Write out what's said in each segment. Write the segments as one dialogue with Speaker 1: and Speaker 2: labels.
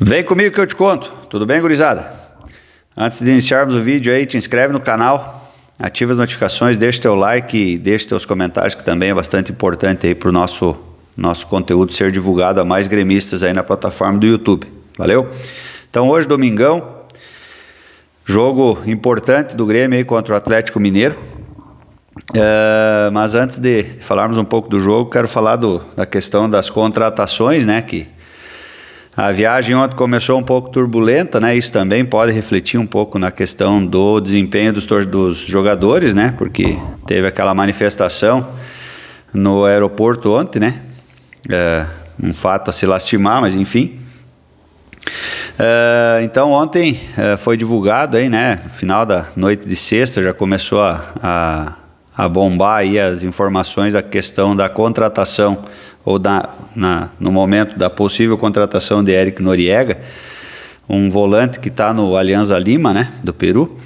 Speaker 1: Vem comigo que eu te conto, tudo bem, gurizada? Antes de iniciarmos o vídeo aí, te inscreve no canal, ativa as notificações, deixa teu like e deixa teus comentários, que também é bastante importante aí para o nosso conteúdo ser divulgado a mais gremistas aí na plataforma do YouTube, valeu? Então hoje, domingão, jogo importante do Grêmio aí contra o Atlético Mineiro. Mas antes de falarmos um pouco do jogo, quero falar da questão das contratações, né, que a viagem ontem começou um pouco turbulenta, né? Isso também pode refletir um pouco na questão do desempenho dos jogadores, né? Porque teve aquela manifestação no aeroporto ontem, né? Um fato a se lastimar, mas enfim. Então ontem foi divulgado aí, né? No final da noite de sexta já começou a bombar aí as informações da questão da contratação ou no momento da possível contratação de Eric Noriega, um volante que está no Alianza Lima, né, do Peru.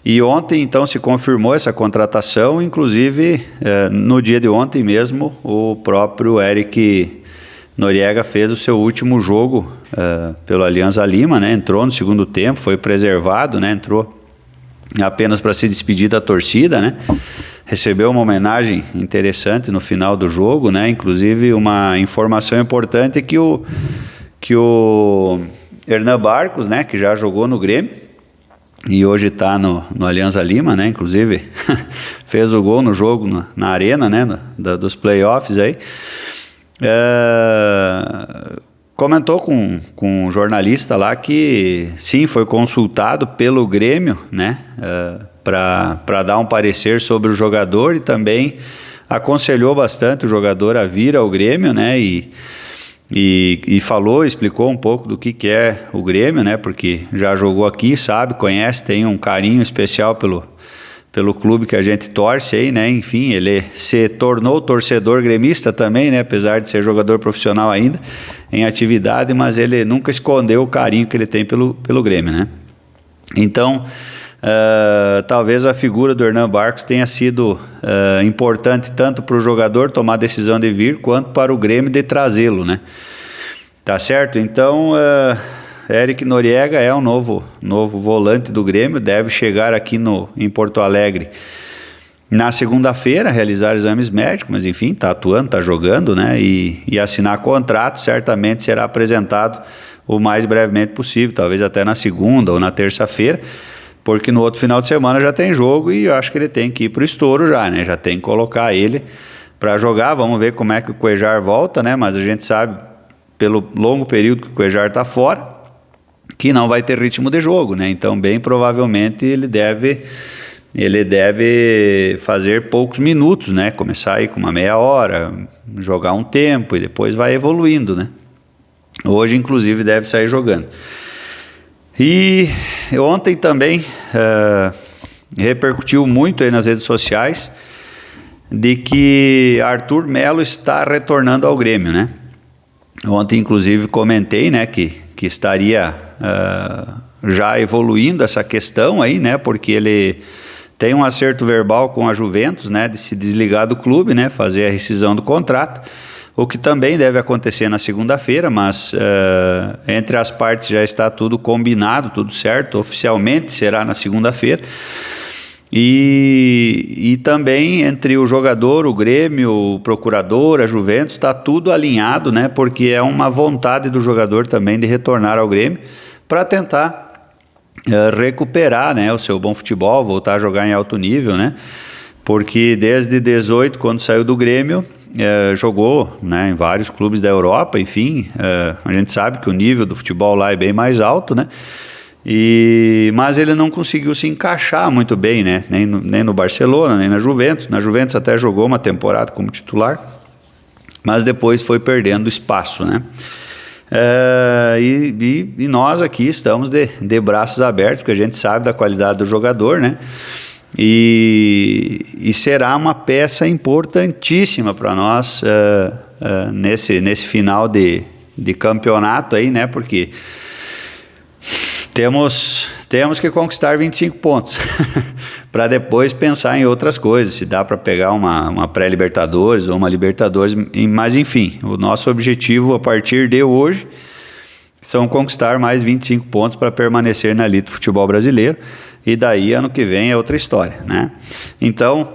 Speaker 1: E ontem então se confirmou essa contratação, inclusive no dia de ontem mesmo o próprio Eric Noriega fez o seu último jogo pelo Alianza Lima, né, entrou no segundo tempo, foi preservado, né, entrou apenas para se despedir da torcida, né? Recebeu uma homenagem interessante no final do jogo, né? Inclusive uma informação importante é que o Hernan Barcos, né, que já jogou no Grêmio e hoje está no Alianza Lima, né? Inclusive fez o gol no jogo na arena, né, dos playoffs aí. Comentou com um jornalista lá que sim, foi consultado pelo Grêmio, né, para dar um parecer sobre o jogador e também aconselhou bastante o jogador a vir ao Grêmio, né, e explicou um pouco do que é o Grêmio, né, porque já jogou aqui, sabe, conhece, tem um carinho especial pelo clube que a gente torce aí, né, enfim, ele se tornou torcedor gremista também, né, apesar de ser jogador profissional ainda, em atividade, mas ele nunca escondeu o carinho que ele tem pelo Grêmio, né. Então, talvez a figura do Hernan Barcos tenha sido importante tanto para o jogador tomar a decisão de vir, quanto para o Grêmio de trazê-lo, né, tá certo? Então, Eric Noriega é um novo volante do Grêmio, deve chegar aqui em Porto Alegre na segunda-feira, realizar exames médicos, mas enfim, está atuando, está jogando, né? E assinar contrato, certamente será apresentado o mais brevemente possível, talvez até na segunda ou na terça-feira, porque no outro final de semana já tem jogo e eu acho que ele tem que ir para o estouro já, né? Já tem que colocar ele para jogar, vamos ver como é que o Cuéllar volta, né? Mas a gente sabe, pelo longo período que o Cuéllar está fora, que não vai ter ritmo de jogo, né? Então, bem provavelmente ele deve fazer poucos minutos, né? Começar aí com uma meia hora, jogar um tempo e depois vai evoluindo, né? Hoje, inclusive, deve sair jogando. E ontem também repercutiu muito aí nas redes sociais de que Arthur Melo está retornando ao Grêmio, né? Ontem, inclusive, comentei, né, que estaria já evoluindo essa questão aí, né, porque ele tem um acerto verbal com a Juventus, né, de se desligar do clube, né, fazer a rescisão do contrato, o que também deve acontecer na segunda-feira, mas entre as partes já está tudo combinado, tudo certo, oficialmente será na segunda-feira. E também entre o jogador, o Grêmio, o procurador, a Juventus, está tudo alinhado, né? Porque é uma vontade do jogador também de retornar ao Grêmio para tentar recuperar, né, o seu bom futebol, voltar a jogar em alto nível, né? Porque desde 18, quando saiu do Grêmio, jogou, né, em vários clubes da Europa, enfim, a gente sabe que o nível do futebol lá é bem mais alto, né? Mas ele não conseguiu se encaixar muito bem, né? Nem no Barcelona, nem na Juventus. Na Juventus até jogou uma temporada como titular, mas depois foi perdendo espaço, né? E nós aqui estamos de braços abertos, porque a gente sabe da qualidade do jogador, né? E será uma peça importantíssima para nós nesse final de campeonato aí, né? Porque temos que conquistar 25 pontos para depois pensar em outras coisas, se dá para pegar uma pré-Libertadores ou uma Libertadores, mas enfim, o nosso objetivo a partir de hoje são conquistar mais 25 pontos para permanecer na elite do futebol brasileiro, e daí ano que vem é outra história, né? Então,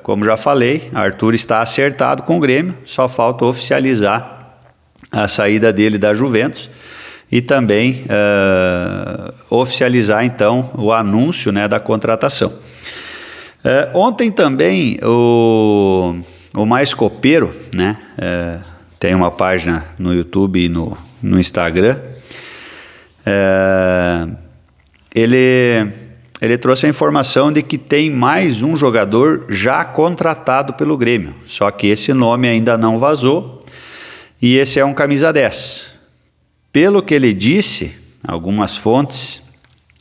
Speaker 1: como já falei, Arthur está acertado com o Grêmio, só falta oficializar a saída dele da Juventus e também oficializar então o anúncio, né, da contratação. Ontem também o Mais Copeiro, né, tem uma página no YouTube e no Instagram, ele trouxe a informação de que tem mais um jogador já contratado pelo Grêmio, só que esse nome ainda não vazou, e esse é um camisa 10. Pelo que ele disse, algumas fontes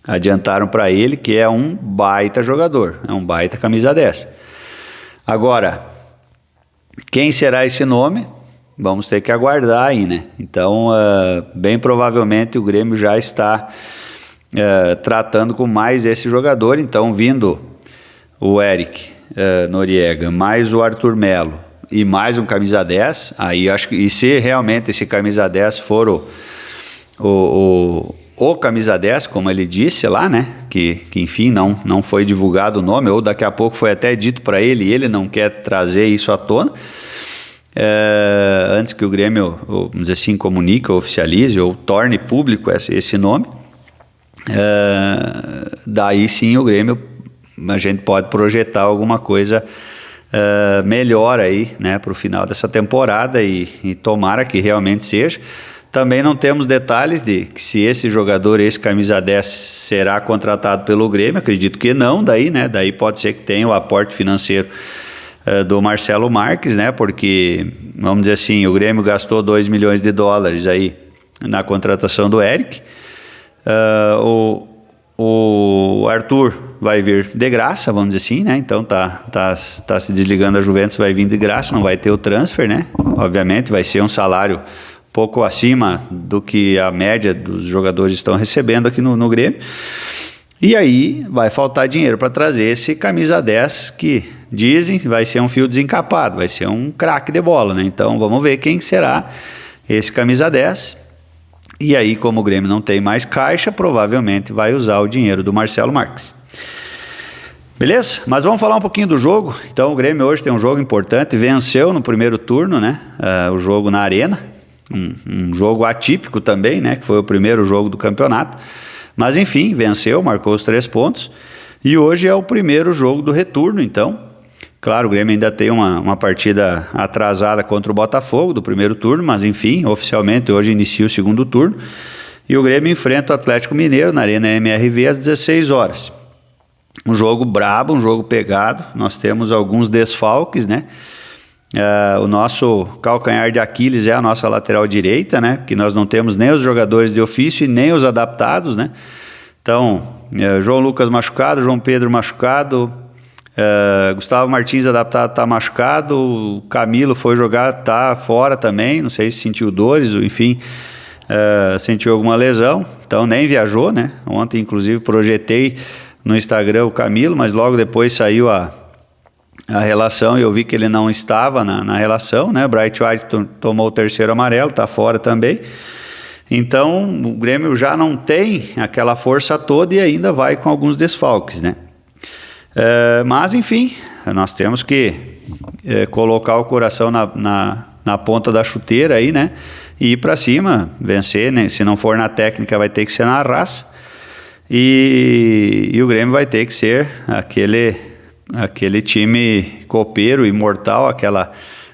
Speaker 1: adiantaram para ele que é um baita jogador, é um baita camisa 10. Agora, quem será esse nome? Vamos ter que aguardar aí, né? Então, bem provavelmente o Grêmio já está tratando com mais esse jogador. Então, vindo o Eric Noriega, mais o Arthur Melo e mais um camisa 10, aí acho que, e se realmente esse camisa 10 for o camisa 10, como ele disse lá, né? Que enfim, não foi divulgado o nome, ou daqui a pouco foi até dito para ele e ele não quer trazer isso à tona. Antes que o Grêmio, vamos dizer assim, comunique, ou oficialize, ou torne público esse nome, daí sim o Grêmio, a gente pode projetar alguma coisa melhor aí, né, para o final dessa temporada, e tomara que realmente seja. Também não temos detalhes de que se esse jogador, esse camisa 10, será contratado pelo Grêmio. Acredito que não, daí pode ser que tenha o aporte financeiro do Marcelo Marques, né? Porque, vamos dizer assim, o Grêmio gastou 2 milhões de dólares aí na contratação do Eric. O Arthur vai vir de graça, vamos dizer assim, né? Então tá se desligando da Juventus, vai vir de graça, não vai ter o transfer, né? Obviamente vai ser um salário pouco acima do que a média dos jogadores estão recebendo aqui no Grêmio. E aí vai faltar dinheiro para trazer esse camisa 10 que dizem vai ser um fio desencapado, vai ser um craque de bola, né? Então vamos ver quem será esse camisa 10. E aí, como o Grêmio não tem mais caixa, provavelmente vai usar o dinheiro do Marcelo Marques. Beleza? Mas vamos falar um pouquinho do jogo. Então o Grêmio hoje tem um jogo importante, venceu no primeiro turno, né? O jogo na Arena, um jogo atípico também, né? Que foi o primeiro jogo do campeonato. Mas enfim, venceu, marcou os 3 pontos. E hoje é o primeiro jogo do retorno, então. Claro, o Grêmio ainda tem uma partida atrasada contra o Botafogo do primeiro turno, mas enfim, oficialmente hoje inicia o segundo turno. E o Grêmio enfrenta o Atlético Mineiro na Arena MRV às 16 horas. Um jogo brabo, um jogo pegado. Nós temos alguns desfalques, né? O nosso calcanhar de Aquiles é a nossa lateral direita, né? Que nós não temos nem os jogadores de ofício e nem os adaptados, né? Então, João Lucas machucado, João Pedro machucado, Gustavo Martins adaptado está machucado, o Camilo foi jogar, está fora também, não sei se sentiu dores, enfim, sentiu alguma lesão, então nem viajou, né? Ontem, inclusive, projetei no Instagram o Camilo, mas logo depois saiu a relação e eu vi que ele não estava na relação, né? Bright White tomou o 3º amarelo, está fora também. Então o Grêmio já não tem aquela força toda e ainda vai com alguns desfalques, né? Mas enfim, nós temos que colocar o coração na ponta da chuteira aí, né? E ir para cima, vencer, né? Se não for na técnica, vai ter que ser na raça. E o Grêmio vai ter que ser aquele time copeiro, imortal, aquela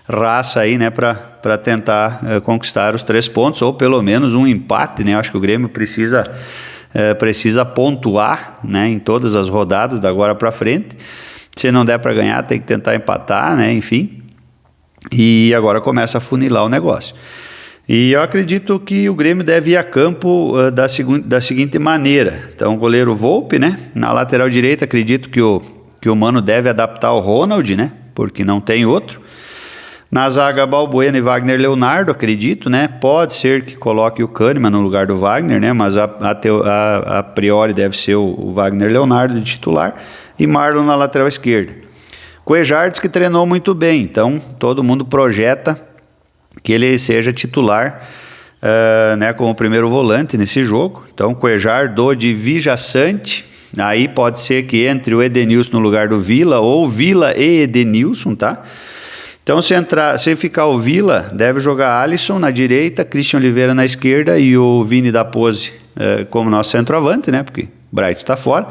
Speaker 1: raça aí, né, para tentar conquistar os 3 pontos, ou pelo menos um empate, né? Eu acho que o Grêmio precisa pontuar, né, em todas as rodadas da agora para frente. Se não der para ganhar, tem que tentar empatar, né? Enfim. E agora começa a funilar o negócio. E eu acredito que o Grêmio deve ir a campo da seguinte maneira. Então, o goleiro Volpi, né? Na lateral direita, acredito que o Mano deve adaptar o Ronald, né? Porque não tem outro. Na zaga, Balbuena e Wagner Leonardo, acredito, né? Pode ser que coloque o Kahneman no lugar do Wagner, né? Mas a priori deve ser o Wagner Leonardo de titular. E Marlon na lateral esquerda. Cuejardes, que treinou muito bem, então todo mundo projeta que ele seja titular né, como primeiro volante nesse jogo. Então, Cuejar, Dodi, Vijaçante. Aí pode ser que entre o Edenilson no lugar do Vila, ou Vila e Edenilson, tá? Então, se ficar o Vila, deve jogar Alisson na direita, Christian Oliveira na esquerda e o Vini da Pose como nosso centroavante, né? Porque o Bright está fora.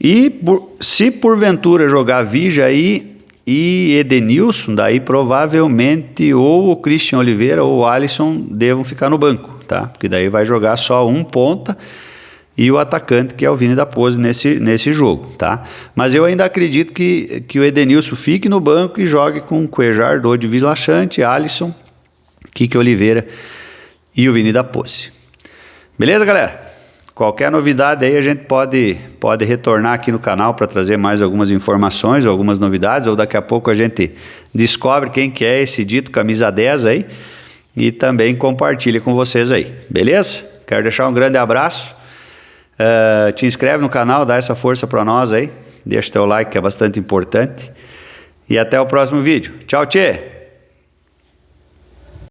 Speaker 1: E se porventura jogar Vija e Edenilson, daí provavelmente ou o Christian Oliveira ou o Alisson devam ficar no banco, tá? Porque daí vai jogar só um ponta e o atacante, que é o Vini da Pose nesse jogo, tá? Mas eu ainda acredito que o Edenilson fique no banco e jogue com Cuejar, Dodi, Vilaçante, Alisson, Kike Oliveira e o Vini da Pose. Beleza, galera? Qualquer novidade aí a gente pode retornar aqui no canal para trazer mais algumas informações, algumas novidades, ou daqui a pouco a gente descobre quem que é esse dito camisa 10 aí e também compartilha com vocês aí, beleza? Quero deixar um grande abraço. Te inscreve no canal, dá essa força para nós aí, deixa teu like que é bastante importante e até o próximo vídeo. Tchau, tchê!